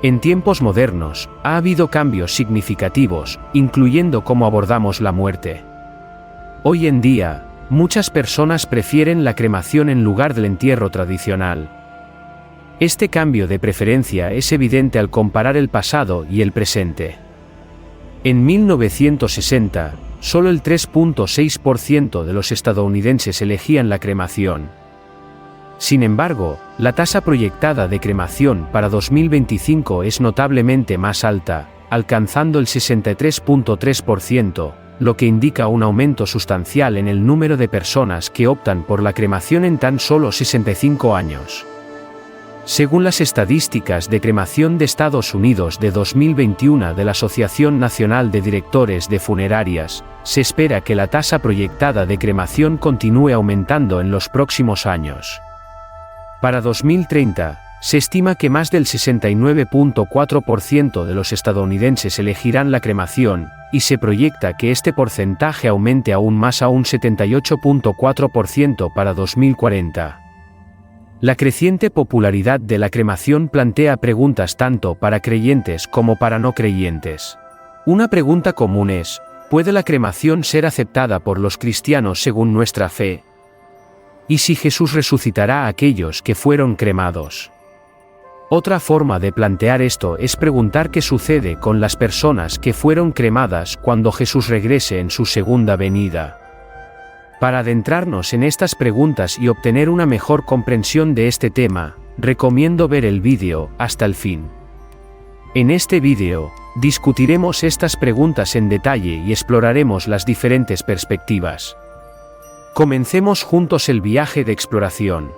En tiempos modernos, ha habido cambios significativos, incluyendo cómo abordamos la muerte. Hoy en día, muchas personas prefieren la cremación en lugar del entierro tradicional. Este cambio de preferencia es evidente al comparar el pasado y el presente. En 1960, solo el 3.6% de los estadounidenses elegían la cremación. Sin embargo, la tasa proyectada de cremación para 2025 es notablemente más alta, alcanzando el 63.3%, lo que indica un aumento sustancial en el número de personas que optan por la cremación en tan solo 65 años. Según las estadísticas de cremación de Estados Unidos de 2021 de la Asociación Nacional de Directores de Funerarias, se espera que la tasa proyectada de cremación continúe aumentando en los próximos años. Para 2030, se estima que más del 69.4% de los estadounidenses elegirán la cremación, y se proyecta que este porcentaje aumente aún más a un 78.4% para 2040. La creciente popularidad de la cremación plantea preguntas tanto para creyentes como para no creyentes. Una pregunta común es: ¿puede la cremación ser aceptada por los cristianos según nuestra fe? ¿Y si Jesús resucitará a aquellos que fueron cremados? Otra forma de plantear esto es preguntar qué sucede con las personas que fueron cremadas cuando Jesús regrese en su segunda venida. Para adentrarnos en estas preguntas y obtener una mejor comprensión de este tema, recomiendo ver el vídeo hasta el fin. En este vídeo, discutiremos estas preguntas en detalle y exploraremos las diferentes perspectivas. Comencemos juntos el viaje de exploración.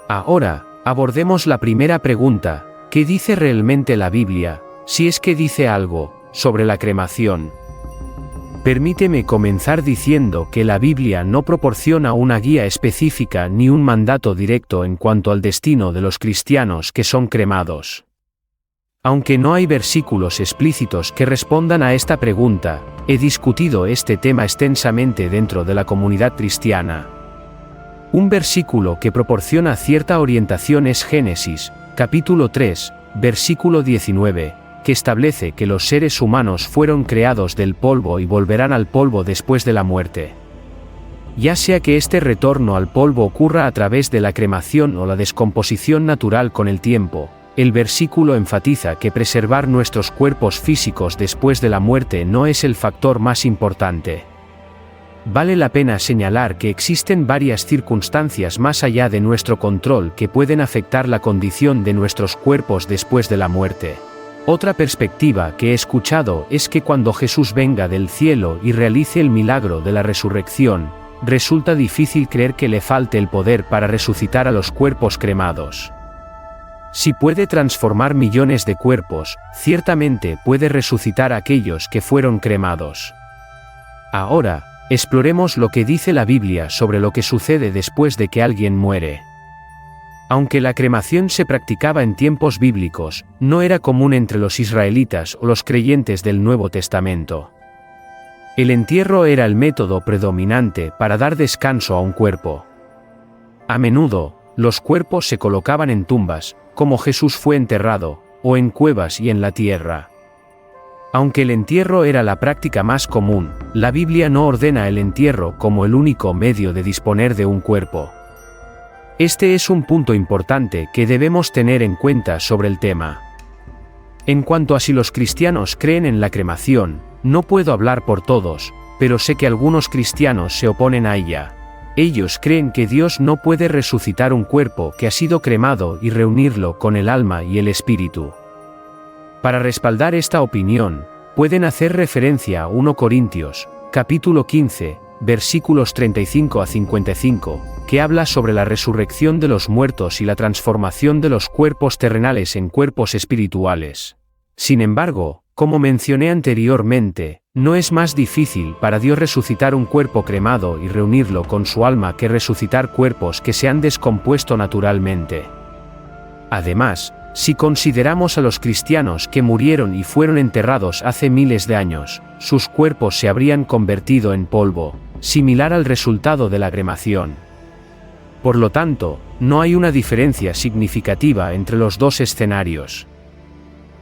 Ahora, abordemos la primera pregunta: ¿qué dice realmente la Biblia, si es que dice algo, sobre la cremación? Permíteme comenzar diciendo que la Biblia no proporciona una guía específica ni un mandato directo en cuanto al destino de los cristianos que son cremados. Aunque no hay versículos explícitos que respondan a esta pregunta, he discutido este tema extensamente dentro de la comunidad cristiana. Un versículo que proporciona cierta orientación es Génesis, capítulo 3, versículo 19, que establece que los seres humanos fueron creados del polvo y volverán al polvo después de la muerte. Ya sea que este retorno al polvo ocurra a través de la cremación o la descomposición natural con el tiempo, el versículo enfatiza que preservar nuestros cuerpos físicos después de la muerte no es el factor más importante. Vale la pena señalar que existen varias circunstancias más allá de nuestro control que pueden afectar la condición de nuestros cuerpos después de la muerte. Otra perspectiva que he escuchado es que cuando Jesús venga del cielo y realice el milagro de la resurrección, resulta difícil creer que le falte el poder para resucitar a los cuerpos cremados. Si puede transformar millones de cuerpos, ciertamente puede resucitar a aquellos que fueron cremados. Ahora, exploremos lo que dice la Biblia sobre lo que sucede después de que alguien muere. Aunque la cremación se practicaba en tiempos bíblicos, no era común entre los israelitas o los creyentes del Nuevo Testamento. El entierro era el método predominante para dar descanso a un cuerpo. A menudo, los cuerpos se colocaban en tumbas, como Jesús fue enterrado, o en cuevas y en la tierra. Aunque el entierro era la práctica más común, la Biblia no ordena el entierro como el único medio de disponer de un cuerpo. Este es un punto importante que debemos tener en cuenta sobre el tema. En cuanto a si los cristianos creen en la cremación, no puedo hablar por todos, pero sé que algunos cristianos se oponen a ella. Ellos creen que Dios no puede resucitar un cuerpo que ha sido cremado y reunirlo con el alma y el espíritu. Para respaldar esta opinión, pueden hacer referencia a 1 Corintios, capítulo 15, versículos 35 a 55, que habla sobre la resurrección de los muertos y la transformación de los cuerpos terrenales en cuerpos espirituales. Sin embargo, como mencioné anteriormente, no es más difícil para Dios resucitar un cuerpo cremado y reunirlo con su alma que resucitar cuerpos que se han descompuesto naturalmente. Además, si consideramos a los cristianos que murieron y fueron enterrados hace miles de años, sus cuerpos se habrían convertido en polvo, similar al resultado de la cremación. Por lo tanto, no hay una diferencia significativa entre los dos escenarios.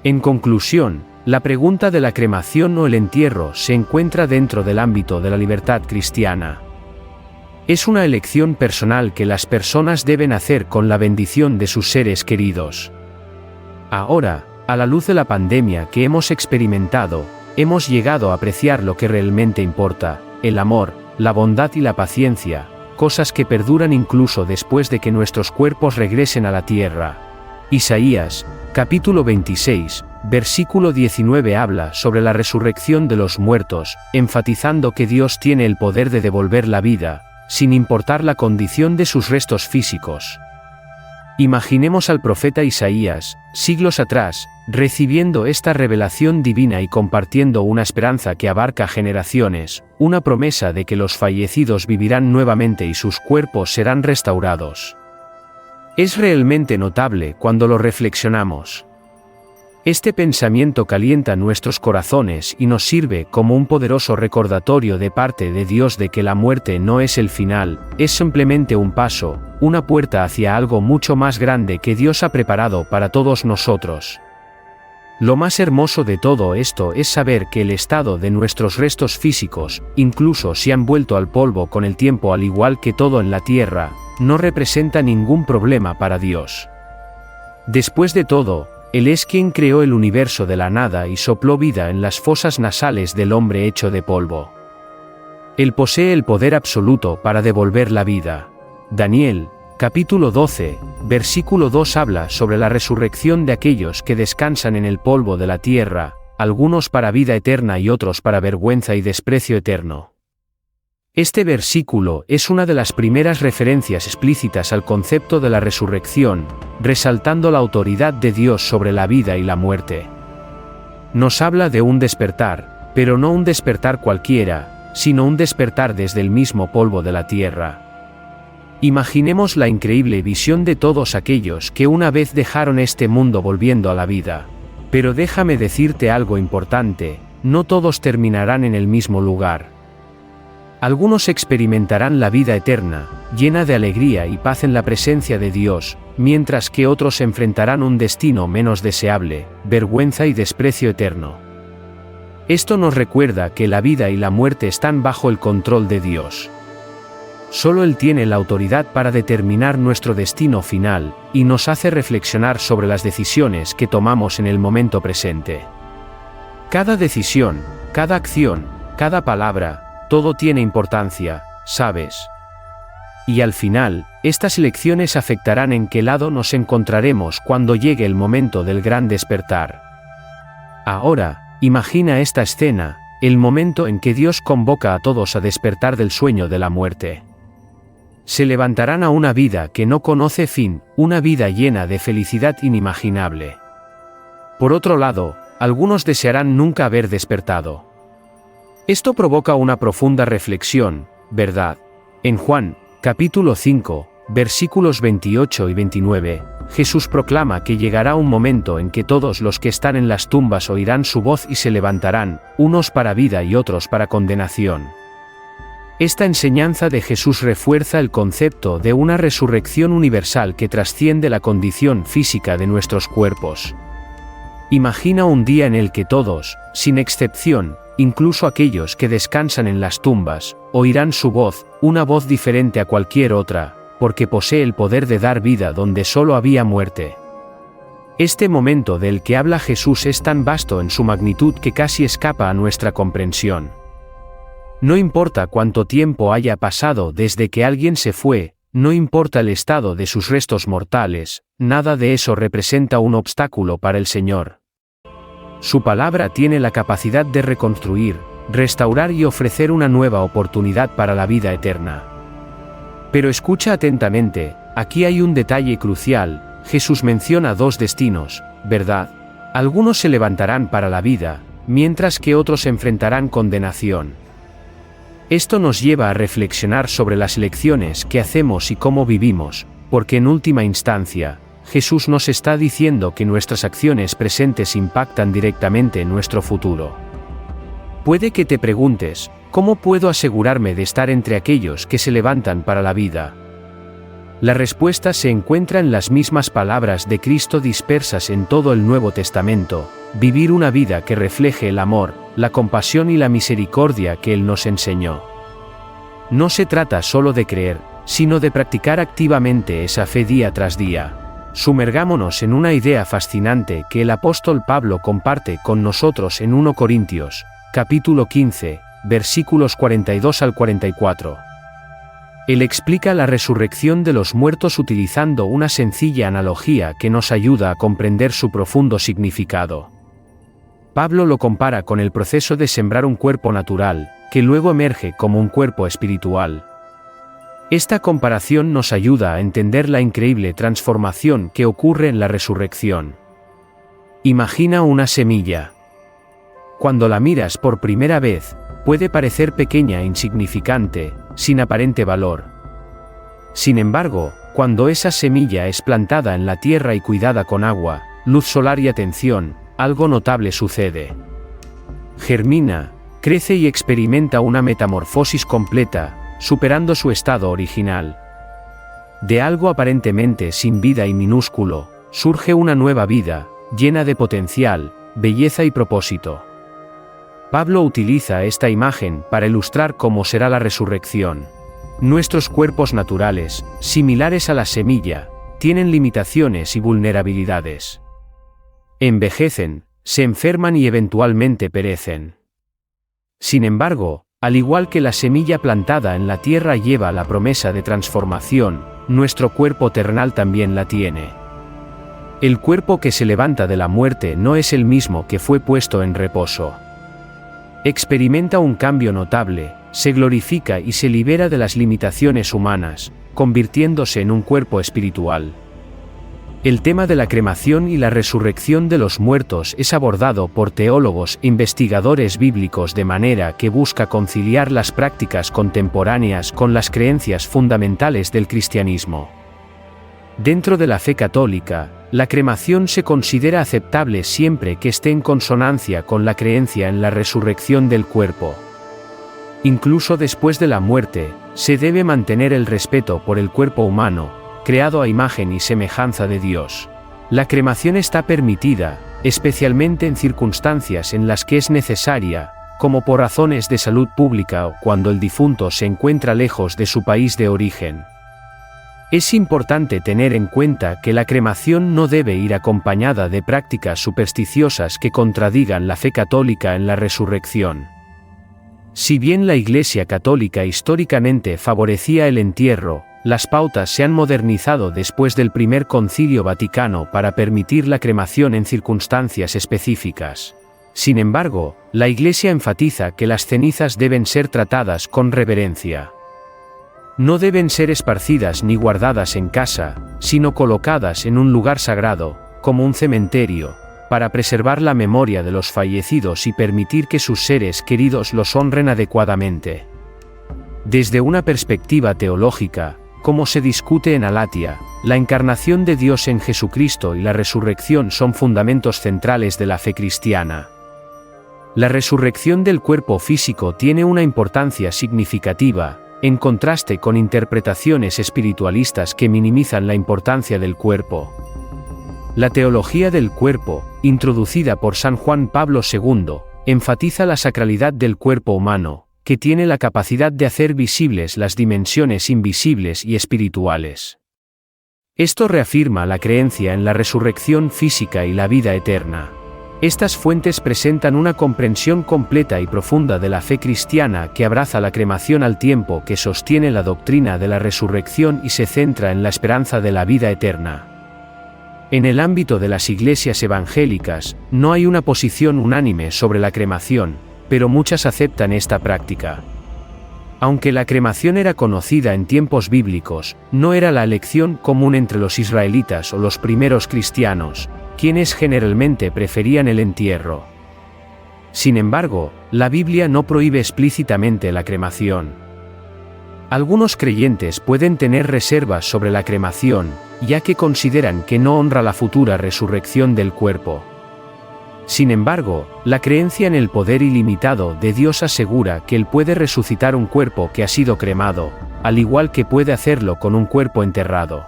En conclusión, la pregunta de la cremación o el entierro se encuentra dentro del ámbito de la libertad cristiana. Es una elección personal que las personas deben hacer con la bendición de sus seres queridos. Ahora, a la luz de la pandemia que hemos experimentado, hemos llegado a apreciar lo que realmente importa: el amor, la bondad y la paciencia, cosas que perduran incluso después de que nuestros cuerpos regresen a la tierra. Isaías, capítulo 26, versículo 19 habla sobre la resurrección de los muertos, enfatizando que Dios tiene el poder de devolver la vida, sin importar la condición de sus restos físicos. Imaginemos al profeta Isaías, siglos atrás, recibiendo esta revelación divina y compartiendo una esperanza que abarca generaciones, una promesa de que los fallecidos vivirán nuevamente y sus cuerpos serán restaurados. Es realmente notable cuando lo reflexionamos. Este pensamiento calienta nuestros corazones y nos sirve como un poderoso recordatorio de parte de Dios de que la muerte no es el final, es simplemente un paso, una puerta hacia algo mucho más grande que Dios ha preparado para todos nosotros. Lo más hermoso de todo esto es saber que el estado de nuestros restos físicos, incluso si han vuelto al polvo con el tiempo al igual que todo en la tierra, no representa ningún problema para Dios. Después de todo, Él es quien creó el universo de la nada y sopló vida en las fosas nasales del hombre hecho de polvo. Él posee el poder absoluto para devolver la vida. Daniel, capítulo 12, versículo 2 habla sobre la resurrección de aquellos que descansan en el polvo de la tierra, algunos para vida eterna y otros para vergüenza y desprecio eterno. Este versículo es una de las primeras referencias explícitas al concepto de la resurrección, resaltando la autoridad de Dios sobre la vida y la muerte. Nos habla de un despertar, pero no un despertar cualquiera, sino un despertar desde el mismo polvo de la tierra. Imaginemos la increíble visión de todos aquellos que una vez dejaron este mundo volviendo a la vida. Pero déjame decirte algo importante: no todos terminarán en el mismo lugar. Algunos experimentarán la vida eterna, llena de alegría y paz en la presencia de Dios, mientras que otros enfrentarán un destino menos deseable, vergüenza y desprecio eterno. Esto nos recuerda que la vida y la muerte están bajo el control de Dios. Solo Él tiene la autoridad para determinar nuestro destino final, y nos hace reflexionar sobre las decisiones que tomamos en el momento presente. Cada decisión, cada acción, cada palabra, todo tiene importancia, ¿sabes? Y al final, estas elecciones afectarán en qué lado nos encontraremos cuando llegue el momento del gran despertar. Ahora, imagina esta escena, el momento en que Dios convoca a todos a despertar del sueño de la muerte. Se levantarán a una vida que no conoce fin, una vida llena de felicidad inimaginable. Por otro lado, algunos desearán nunca haber despertado. Esto provoca una profunda reflexión, ¿verdad? En Juan, capítulo 5, versículos 28 y 29, Jesús proclama que llegará un momento en que todos los que están en las tumbas oirán su voz y se levantarán, unos para vida y otros para condenación. Esta enseñanza de Jesús refuerza el concepto de una resurrección universal que trasciende la condición física de nuestros cuerpos. Imagina un día en el que todos, sin excepción, incluso aquellos que descansan en las tumbas, oirán su voz, una voz diferente a cualquier otra, porque posee el poder de dar vida donde solo había muerte. Este momento del que habla Jesús es tan vasto en su magnitud que casi escapa a nuestra comprensión. No importa cuánto tiempo haya pasado desde que alguien se fue, no importa el estado de sus restos mortales, nada de eso representa un obstáculo para el Señor. Su palabra tiene la capacidad de reconstruir, restaurar y ofrecer una nueva oportunidad para la vida eterna. Pero escucha atentamente, aquí hay un detalle crucial: Jesús menciona dos destinos, ¿verdad? Algunos se levantarán para la vida, mientras que otros enfrentarán condenación. Esto nos lleva a reflexionar sobre las elecciones que hacemos y cómo vivimos, porque en última instancia, Jesús nos está diciendo que nuestras acciones presentes impactan directamente en nuestro futuro. Puede que te preguntes, ¿cómo puedo asegurarme de estar entre aquellos que se levantan para la vida? La respuesta se encuentra en las mismas palabras de Cristo dispersas en todo el Nuevo Testamento: vivir una vida que refleje el amor, la compasión y la misericordia que Él nos enseñó. No se trata solo de creer, sino de practicar activamente esa fe día tras día. Sumergámonos en una idea fascinante que el apóstol Pablo comparte con nosotros en 1 Corintios, capítulo 15, versículos 42 al 44. Él explica la resurrección de los muertos utilizando una sencilla analogía que nos ayuda a comprender su profundo significado. Pablo lo compara con el proceso de sembrar un cuerpo natural, que luego emerge como un cuerpo espiritual. Esta comparación nos ayuda a entender la increíble transformación que ocurre en la resurrección. Imagina una semilla. Cuando la miras por primera vez, puede parecer pequeña e insignificante, sin aparente valor. Sin embargo, cuando esa semilla es plantada en la tierra y cuidada con agua, luz solar y atención, algo notable sucede. Germina, crece y experimenta una metamorfosis completa, superando su estado original. De algo aparentemente sin vida y minúsculo, surge una nueva vida, llena de potencial, belleza y propósito. Pablo utiliza esta imagen para ilustrar cómo será la resurrección. Nuestros cuerpos naturales, similares a la semilla, tienen limitaciones y vulnerabilidades. Envejecen, se enferman y eventualmente perecen. Sin embargo, al igual que la semilla plantada en la tierra lleva la promesa de transformación, nuestro cuerpo terrenal también la tiene. El cuerpo que se levanta de la muerte no es el mismo que fue puesto en reposo. Experimenta un cambio notable, se glorifica y se libera de las limitaciones humanas, convirtiéndose en un cuerpo espiritual. El tema de la cremación y la resurrección de los muertos es abordado por teólogos e investigadores bíblicos de manera que busca conciliar las prácticas contemporáneas con las creencias fundamentales del cristianismo. Dentro de la fe católica, la cremación se considera aceptable siempre que esté en consonancia con la creencia en la resurrección del cuerpo. Incluso después de la muerte, se debe mantener el respeto por el cuerpo humano, creado a imagen y semejanza de Dios. La cremación está permitida, especialmente en circunstancias en las que es necesaria, como por razones de salud pública o cuando el difunto se encuentra lejos de su país de origen. Es importante tener en cuenta que la cremación no debe ir acompañada de prácticas supersticiosas que contradigan la fe católica en la resurrección. Si bien la Iglesia Católica históricamente favorecía el entierro, las pautas se han modernizado después del Primer Concilio Vaticano para permitir la cremación en circunstancias específicas. Sin embargo, la Iglesia enfatiza que las cenizas deben ser tratadas con reverencia. No deben ser esparcidas ni guardadas en casa, sino colocadas en un lugar sagrado, como un cementerio, para preservar la memoria de los fallecidos y permitir que sus seres queridos los honren adecuadamente. Desde una perspectiva teológica, como se discute en Alatia, la encarnación de Dios en Jesucristo y la resurrección son fundamentos centrales de la fe cristiana. La resurrección del cuerpo físico tiene una importancia significativa, en contraste con interpretaciones espiritualistas que minimizan la importancia del cuerpo. La teología del cuerpo, introducida por San Juan Pablo II, enfatiza la sacralidad del cuerpo humano, que tiene la capacidad de hacer visibles las dimensiones invisibles y espirituales. Esto reafirma la creencia en la resurrección física y la vida eterna. Estas fuentes presentan una comprensión completa y profunda de la fe cristiana que abraza la cremación al tiempo que sostiene la doctrina de la resurrección y se centra en la esperanza de la vida eterna. En el ámbito de las iglesias evangélicas, no hay una posición unánime sobre la cremación, pero muchas aceptan esta práctica. Aunque la cremación era conocida en tiempos bíblicos, no era la elección común entre los israelitas o los primeros cristianos, quienes generalmente preferían el entierro. Sin embargo, la Biblia no prohíbe explícitamente la cremación. Algunos creyentes pueden tener reservas sobre la cremación, ya que consideran que no honra la futura resurrección del cuerpo. Sin embargo, la creencia en el poder ilimitado de Dios asegura que Él puede resucitar un cuerpo que ha sido cremado, al igual que puede hacerlo con un cuerpo enterrado.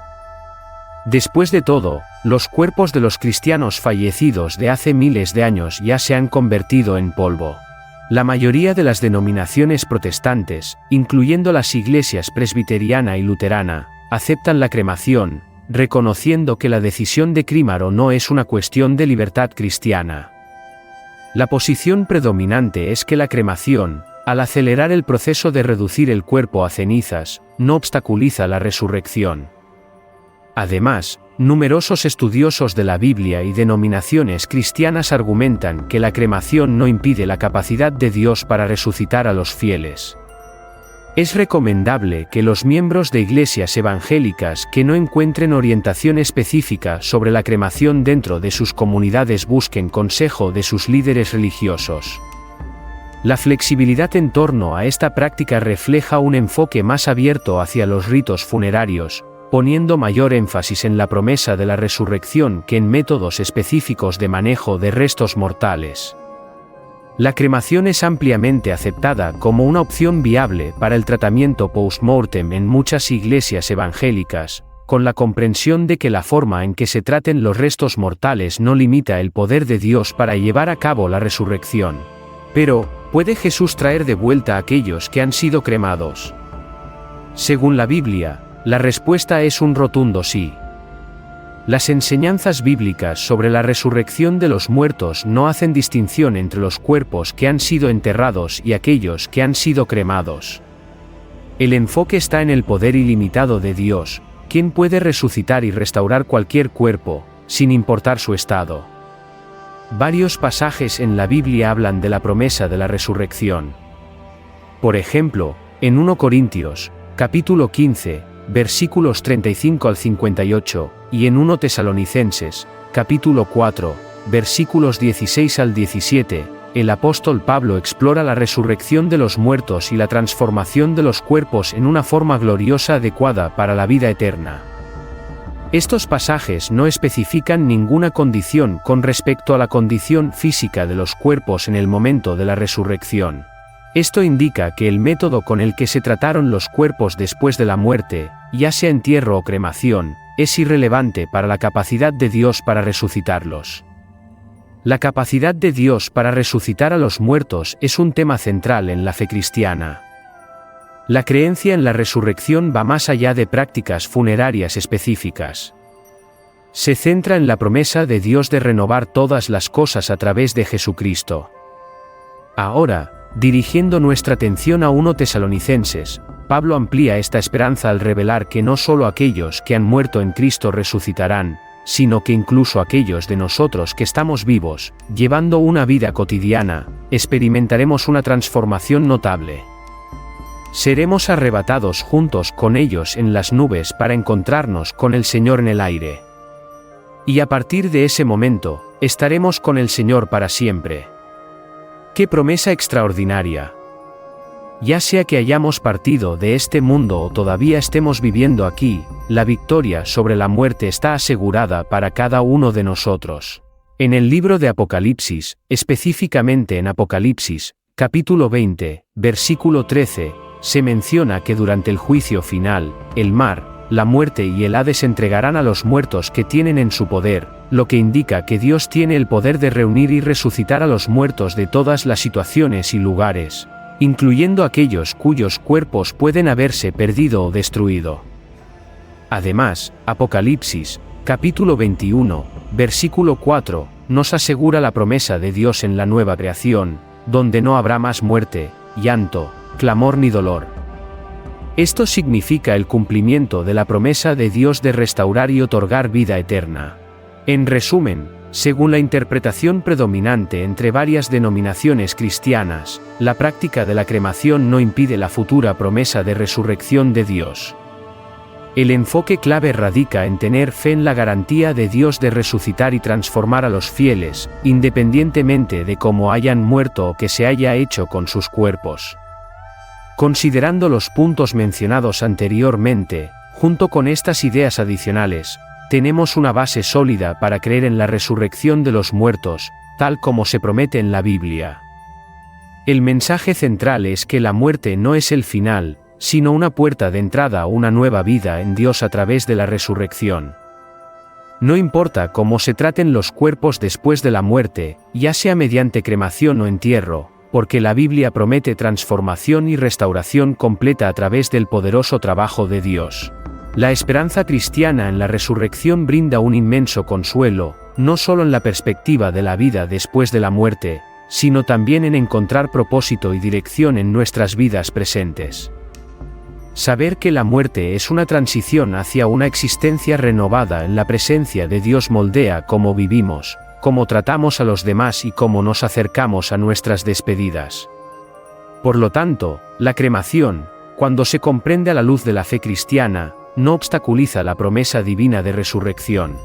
Después de todo, los cuerpos de los cristianos fallecidos de hace miles de años ya se han convertido en polvo. La mayoría de las denominaciones protestantes, incluyendo las iglesias presbiteriana y luterana, aceptan la cremación, reconociendo que la decisión de cremar o no es una cuestión de libertad cristiana. La posición predominante es que la cremación, al acelerar el proceso de reducir el cuerpo a cenizas, no obstaculiza la resurrección. Además, numerosos estudiosos de la Biblia y denominaciones cristianas argumentan que la cremación no impide la capacidad de Dios para resucitar a los fieles. Es recomendable que los miembros de iglesias evangélicas que no encuentren orientación específica sobre la cremación dentro de sus comunidades busquen consejo de sus líderes religiosos. La flexibilidad en torno a esta práctica refleja un enfoque más abierto hacia los ritos funerarios, poniendo mayor énfasis en la promesa de la resurrección que en métodos específicos de manejo de restos mortales. La cremación es ampliamente aceptada como una opción viable para el tratamiento post-mortem en muchas iglesias evangélicas, con la comprensión de que la forma en que se traten los restos mortales no limita el poder de Dios para llevar a cabo la resurrección. Pero, ¿puede Jesús traer de vuelta a aquellos que han sido cremados? Según la Biblia, la respuesta es un rotundo sí. Las enseñanzas bíblicas sobre la resurrección de los muertos no hacen distinción entre los cuerpos que han sido enterrados y aquellos que han sido cremados. El enfoque está en el poder ilimitado de Dios, quien puede resucitar y restaurar cualquier cuerpo, sin importar su estado. Varios pasajes en la Biblia hablan de la promesa de la resurrección. Por ejemplo, en 1 Corintios, capítulo 15, versículos 35 al 58, y en 1 Tesalonicenses, capítulo 4, versículos 16 al 17, el apóstol Pablo explora la resurrección de los muertos y la transformación de los cuerpos en una forma gloriosa adecuada para la vida eterna. Estos pasajes no especifican ninguna condición con respecto a la condición física de los cuerpos en el momento de la resurrección. Esto indica que el método con el que se trataron los cuerpos después de la muerte, ya sea entierro o cremación, es irrelevante para la capacidad de Dios para resucitarlos. La capacidad de Dios para resucitar a los muertos es un tema central en la fe cristiana. La creencia en la resurrección va más allá de prácticas funerarias específicas. Se centra en la promesa de Dios de renovar todas las cosas a través de Jesucristo. Ahora, dirigiendo nuestra atención a 1 Tesalonicenses, Pablo amplía esta esperanza al revelar que no solo aquellos que han muerto en Cristo resucitarán, sino que incluso aquellos de nosotros que estamos vivos, llevando una vida cotidiana, experimentaremos una transformación notable. Seremos arrebatados juntos con ellos en las nubes para encontrarnos con el Señor en el aire. Y a partir de ese momento, estaremos con el Señor para siempre. ¡Qué promesa extraordinaria! Ya sea que hayamos partido de este mundo o todavía estemos viviendo aquí, la victoria sobre la muerte está asegurada para cada uno de nosotros. En el libro de Apocalipsis, específicamente en Apocalipsis, capítulo 20, versículo 13, se menciona que durante el juicio final, el mar, la muerte y el Hades entregarán a los muertos que tienen en su poder, lo que indica que Dios tiene el poder de reunir y resucitar a los muertos de todas las situaciones y lugares, incluyendo aquellos cuyos cuerpos pueden haberse perdido o destruido. Además, Apocalipsis, capítulo 21, versículo 4, nos asegura la promesa de Dios en la nueva creación, donde no habrá más muerte, llanto, clamor ni dolor. Esto significa el cumplimiento de la promesa de Dios de restaurar y otorgar vida eterna. En resumen, según la interpretación predominante entre varias denominaciones cristianas, la práctica de la cremación no impide la futura promesa de resurrección de Dios. El enfoque clave radica en tener fe en la garantía de Dios de resucitar y transformar a los fieles, independientemente de cómo hayan muerto o qué se haya hecho con sus cuerpos. Considerando los puntos mencionados anteriormente, junto con estas ideas adicionales, tenemos una base sólida para creer en la resurrección de los muertos, tal como se promete en la Biblia. El mensaje central es que la muerte no es el final, sino una puerta de entrada a una nueva vida en Dios a través de la resurrección. No importa cómo se traten los cuerpos después de la muerte, ya sea mediante cremación o entierro, porque la Biblia promete transformación y restauración completa a través del poderoso trabajo de Dios. La esperanza cristiana en la resurrección brinda un inmenso consuelo, no solo en la perspectiva de la vida después de la muerte, sino también en encontrar propósito y dirección en nuestras vidas presentes. Saber que la muerte es una transición hacia una existencia renovada en la presencia de Dios moldea cómo vivimos, cómo tratamos a los demás y cómo nos acercamos a nuestras despedidas. Por lo tanto, la cremación, cuando se comprende a la luz de la fe cristiana, no obstaculiza la promesa divina de resurrección.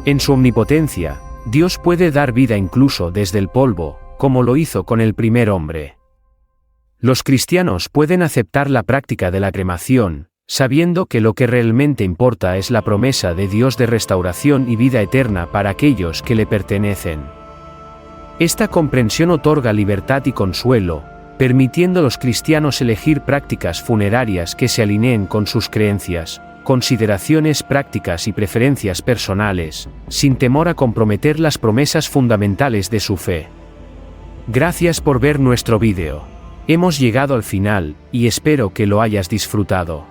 En su omnipotencia, Dios puede dar vida incluso desde el polvo, como lo hizo con el primer hombre. Los cristianos pueden aceptar la práctica de la cremación, sabiendo que lo que realmente importa es la promesa de Dios de restauración y vida eterna para aquellos que le pertenecen. Esta comprensión otorga libertad y consuelo, permitiendo a los cristianos elegir prácticas funerarias que se alineen con sus creencias, consideraciones prácticas y preferencias personales, sin temor a comprometer las promesas fundamentales de su fe. Gracias por ver nuestro vídeo. Hemos llegado al final, y espero que lo hayas disfrutado.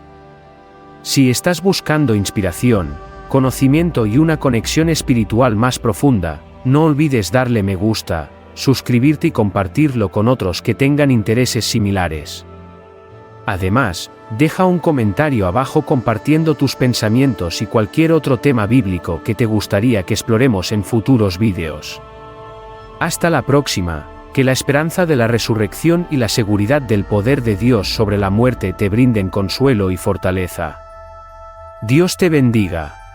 Si estás buscando inspiración, conocimiento y una conexión espiritual más profunda, no olvides darle me gusta, suscribirte y compartirlo con otros que tengan intereses similares. Además, deja un comentario abajo compartiendo tus pensamientos y cualquier otro tema bíblico que te gustaría que exploremos en futuros vídeos. Hasta la próxima. Que la esperanza de la resurrección y la seguridad del poder de Dios sobre la muerte te brinden consuelo y fortaleza. Dios te bendiga.